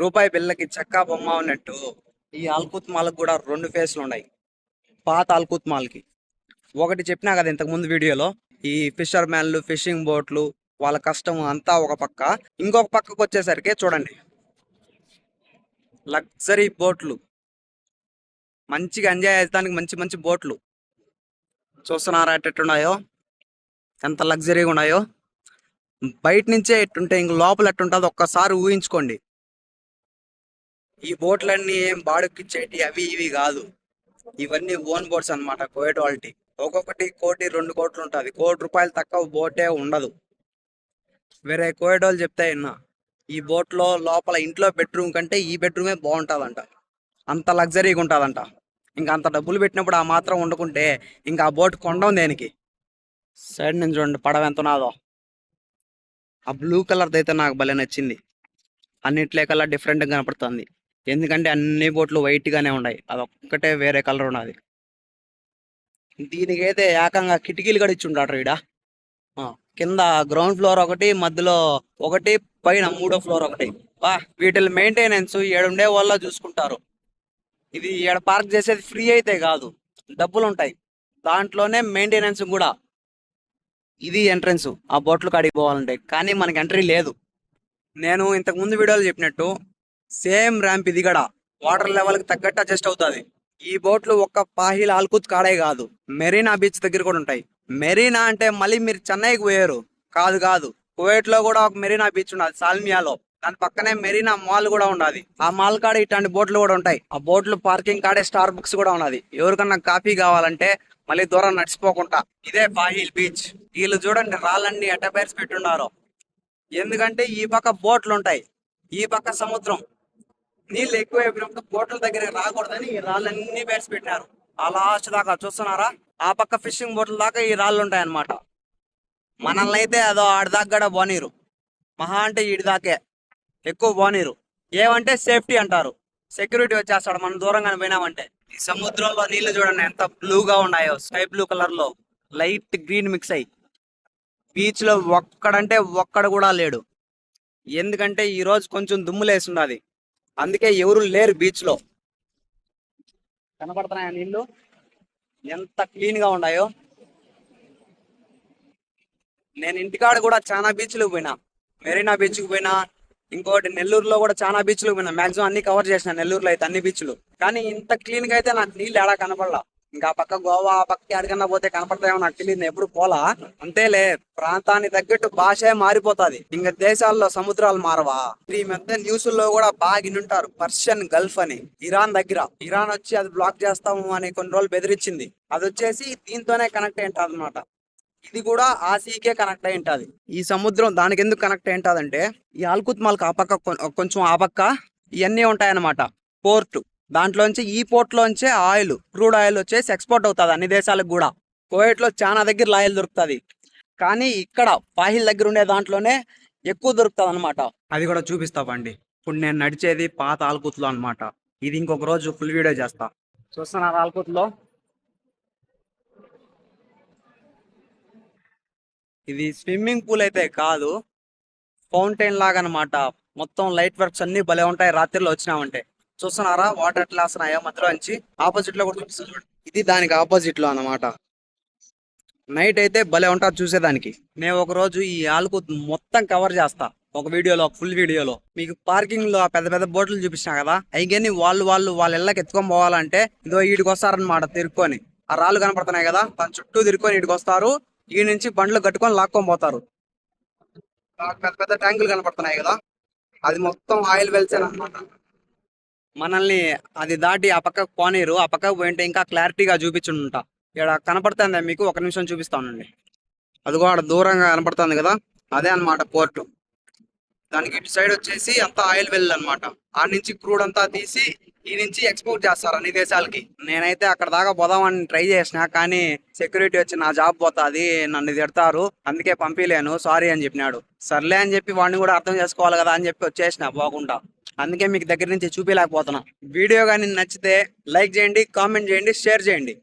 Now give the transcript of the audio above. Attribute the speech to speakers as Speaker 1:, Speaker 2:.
Speaker 1: రూపాయి బిళ్ళకి చెక్కా బొమ్మ ఉన్నట్టు ఈ అల్కుత్ మాల్కి కూడా రెండు ఫేస్లు ఉన్నాయి. పాత అల్కుత్ మాల్కి ఒకటి చెప్పినా కదా ఇంతకు ముందు వీడియోలో, ఈ ఫిషర్ మ్యాన్లు, ఫిషింగ్ బోట్లు, వాళ్ళ కష్టం అంతా ఒక పక్క. ఇంకొక పక్కకు వచ్చేసరికి చూడండి, లగ్జరీ బోట్లు, మంచిగా ఎంజాయ్ చేసేదానికి మంచి మంచి బోట్లు చూస్తున్నారా ఎట్టున్నాయో, ఎంత లగ్జరీగా ఉన్నాయో. బయట నుంచే ఎట్టుంటే ఇంక లోపల ఎట్టుంటుందో ఒక్కసారి ఊహించుకోండి. ఈ బోట్లన్నీ ఏం బాడుకిచ్చేటి అవి ఇవి కాదు, ఇవన్నీ ఓన్ బోట్స్ అనమాట. కోయట్ వాళ్ళకి ఒక్కొక్కటి 1-2 కోట్లు ఉంటుంది. 1 కోటి రూపాయలు తక్కువ బోటే ఉండదు. వేరే కోయట్ వాళ్ళు చెప్తే విన్నా, ఈ బోట్లో లోపల ఇంట్లో బెడ్రూమ్ కంటే ఈ బెడ్రూమే బాగుంటుందంట, అంత లగ్జరీగా ఉంటుందంట. ఇంకా అంత డబ్బులు పెట్టినప్పుడు ఆ మాత్రం వండుకుంటే ఇంకా ఆ బోట్ కొండం దేనికి? సైడ్ నుంచి చూడండి పడవ ఎంత ఉన్నదో. ఆ బ్లూ కలర్ది అయితే నాకు భలే నచ్చింది. అన్నిట్లే కలర్ డిఫరెంట్గా కనపడుతుంది, ఎందుకంటే అన్ని బోట్లు వైట్గానే ఉన్నాయి, అదొక్కటే వేరే కలర్ ఉన్నది. దీనికైతే ఏకంగా కిటికీలు కూడా ఇచ్చి ఉంటాడు ఈడ. కింద గ్రౌండ్ ఫ్లోర్ ఒకటి, మధ్యలో ఒకటి, పైన 3వ ఫ్లోర్ ఒకటి. వీటి మెయింటెనెన్స్ ఏడుండే వాళ్ళ చూసుకుంటారు. ఇది ఈడ పార్క్ చేసేది ఫ్రీ అయితే కాదు, డబ్బులు ఉంటాయి దాంట్లోనే, మెయింటెనెన్స్ కూడా. ఇది ఎంట్రన్స్ ఆ బోట్లు కాడికి పోవాలంటే, కానీ మనకి ఎంట్రీ లేదు. నేను ఇంతకు ముందు వీడియోలో చెప్పినట్టు సేమ్ ర్యాంప్ ఇది కూడా వాటర్ లెవెల్కి తగ్గట్టు అడ్జస్ట్ అవుతుంది. ఈ బోట్లు ఒక్క పాహిల్ అల్కుత్ కాడే కాదు, మెరీనా బీచ్ దగ్గర కూడా ఉంటాయి. మెరీనా అంటే మళ్ళీ మీరు చెన్నైకి పోయారు కాదు కాదు, కువైట్ లో కూడా ఒక మెరీనా బీచ్ ఉన్నది, సాల్మియాలో. దాని పక్కనే మెరీనా మాల్ కూడా ఉన్నది. ఆ మాల్ కాడ ఇట్లాంటి బోట్లు కూడా ఉంటాయి. ఆ బోట్లు పార్కింగ్ కాడే స్టార్ బుక్స్ కూడా ఉన్నది. ఎవరికన్నా కాఫీ కావాలంటే మళ్ళీ దూరం నడిచిపోకుండా ఇదే పాహిల్ బీచ్. వీళ్ళు చూడండి రాళ్ళన్నీ ఎట్ట పేర్చి పెట్టున్నారు, ఎందుకంటే ఈ పక్క బోట్లు ఉంటాయి, ఈ పక్క సముద్రం. నీళ్ళు ఎక్కువ అయిపోయినప్పుడు బోట్ల దగ్గర రాకూడదని ఈ రాళ్ళన్నీ పేర్చి పెట్టినారు. ఆ లాస్ట్ దాకా చూస్తున్నారా, ఆ పక్క ఫిషింగ్ బోట్ల దాకా ఈ రాళ్ళు ఉంటాయి అన్నమాట. మనల్ని అయితే అదో ఆడిదాకా కూడా పోనీరు, మహా అంటే ఈడి దాకే, ఎక్కువ పోనీరు. ఏమంటే సేఫ్టీ అంటారు, సెక్యూరిటీ వచ్చేస్తాడు మనం దూరంగానే పోయినామంటే. ఈ సముద్రంలో నీళ్లు చూడండి ఎంత బ్లూగా ఉన్నాయో, స్కై బ్లూ కలర్ లో లైట్ గ్రీన్ మిక్స్ అయ్యి. బీచ్ లో ఒక్కడంటే ఒక్కడు కూడా లేడు, ఎందుకంటే ఈ రోజు కొంచెం దుమ్ములేసి ఉన్నది, అందుకే ఎవరు లేరు బీచ్ లో. కనపడుతున్నాయా నీళ్లు ఎంత క్లీన్ గా ఉన్నాయో. నేను ఇంటికాడ కూడా చాలా బీచ్లకు పోయినా, మెరీనా బీచ్కి పోయినా, ఇంకోటి నెల్లూరులో కూడా చాలా బీచ్లకు పోయినా. మాక్సిమం అన్ని కవర్ చేసిన నెల్లూరులో అయితే అన్ని బీచ్లు, కానీ ఇంత క్లీన్ గా అయితే నాకు నీళ్ళు ఏడా కనపడలా. ఇంకా పక్క గోవా ఆ పక్కకి అడిగన్నా పోతే కనపడతాయేమో నాకు తెలియదు, ఎప్పుడు పోలా. అంతేలే, ప్రాంతానికి తగ్గట్టు భాషే మారిపోతుంది, ఇంకా దేశాల్లో సముద్రాలు మారవా. ఈ మధ్య న్యూస్లో కూడా బాగా వినుంటారు, పర్షియన్ గల్ఫ్ అని ఇరాన్ దగ్గర. ఇరాన్ వచ్చి అది బ్లాక్ చేస్తాము అని కొన్ని రోజులు బెదిరించింది, అది వచ్చేసి దీంతోనే కనెక్ట్ అయి ఉంటుంది అనమాట. ఇది కూడా ఆసీకే కనెక్ట్ అయి ఉంటుంది. ఈ సముద్రం దానికి ఎందుకు కనెక్ట్ అయి ఉంటుందంటే, ఈ అల్కుత్ మాల్కి ఆ పక్క కొంచెం ఆ పక్క ఇవన్నీ ఉంటాయన్నమాట పోర్ట్. దాంట్లోంచి ఈ పోర్ట్ లోంచే ఆయిల్, క్రూడ్ ఆయిల్ వచ్చేసి ఎక్స్పోర్ట్ అవుతుంది అన్ని దేశాలకు కూడా. కువైట్ లో చాలా దగ్గర ఆయిల్ దొరుకుతుంది, కానీ ఇక్కడ పాహిల్ దగ్గర ఉండే దాంట్లోనే ఎక్కువ దొరుకుతుంది అనమాట. అది కూడా చూపిస్తామండి. ఇప్పుడు నేను నడిచేది పాత ఆల్కుత్ లో అనమాట. ఇది ఇంకొక రోజు ఫుల్ వీడియో చేస్తా. చూస్తున్నారు ఆల్కుత్ లో, ఇది స్విమ్మింగ్ పూల్ అయితే కాదు, ఫౌంటైన్ లాగా అనమాట. మొత్తం లైట్ వర్క్స్ అన్ని భలే ఉంటాయి రాత్రిలో వచ్చినామంటే. చూస్తున్నారా వాటర్ ఎట్లా వస్తున్నాయో మధ్యలో నుంచి. ఆపోజిట్ లో కూడా చూపిస్తుంది, ఇది దానికి ఆపోజిట్ లో అనమాట. నైట్ అయితే భలే ఉంటుంది చూసేదానికి. నేను ఒక రోజు ఈ ఆల్కుత్ మొత్తం కవర్ చేస్తా ఒక వీడియోలో, ఫుల్ వీడియోలో. మీకు పార్కింగ్ లో పెద్ద పెద్ద బోట్లు చూపించినా కదా, అయిగాని వాళ్ళ ఇళ్ళకి ఎత్తుకొని పోవాలంటే ఇదో ఈడికి వస్తారనమాట తిరుక్కొని. ఆ రాళ్ళు కనపడుతున్నాయి కదా, దాని చుట్టూ తిరుక్కొని ఇడికి వస్తారు. ఈ నుంచి బండ్లు కట్టుకొని లాక్కొని పోతారు. పెద్ద పెద్ద ట్యాంకులు కనపడుతున్నాయి కదా, అది మొత్తం ఆయిల్ వెల్స్ అనమాట. మనల్ని అది దాటి ఆ పక్కకు పోనీరు, ఆ పక్కకు పోయింటే ఇంకా క్లారిటీగా చూపించుంటా. ఇక్కడ కనపడుతుంది మీకు, ఒక నిమిషం చూపిస్తానండి. అదిగో ఆడ దూరంగా కనపడుతుంది కదా, అదే అనమాట పోర్టు. దానికి ఇటు సైడ్ వచ్చేసి అంతా ఆయిల్ వెల్ అనమాట. ఆ నుంచి క్రూడ్ అంతా తీసి ఈ నుంచి ఎక్స్పోర్ట్ చేస్తారు అన్ని దేశాలకి. నేనైతే అక్కడ దాకా పోదామని ట్రై చేసిన, కానీ సెక్యూరిటీ వచ్చి నా జాబ్ పోతాది, నన్ను తిడతారు, అందుకే పంపిలేను, సారీ అని చెప్పినాడు. సర్లే అని చెప్పి వాడిని కూడా అర్థం చేసుకోవాలి కదా అని చెప్పి వచ్చేసిన పోకుండా. అందుకే మీకు దగ్గర నుంచి చూపించలేకపోతున్నా. వీడియో కానీ నచ్చితే లైక్ చేయండి, కామెంట్ చేయండి, షేర్ చేయండి.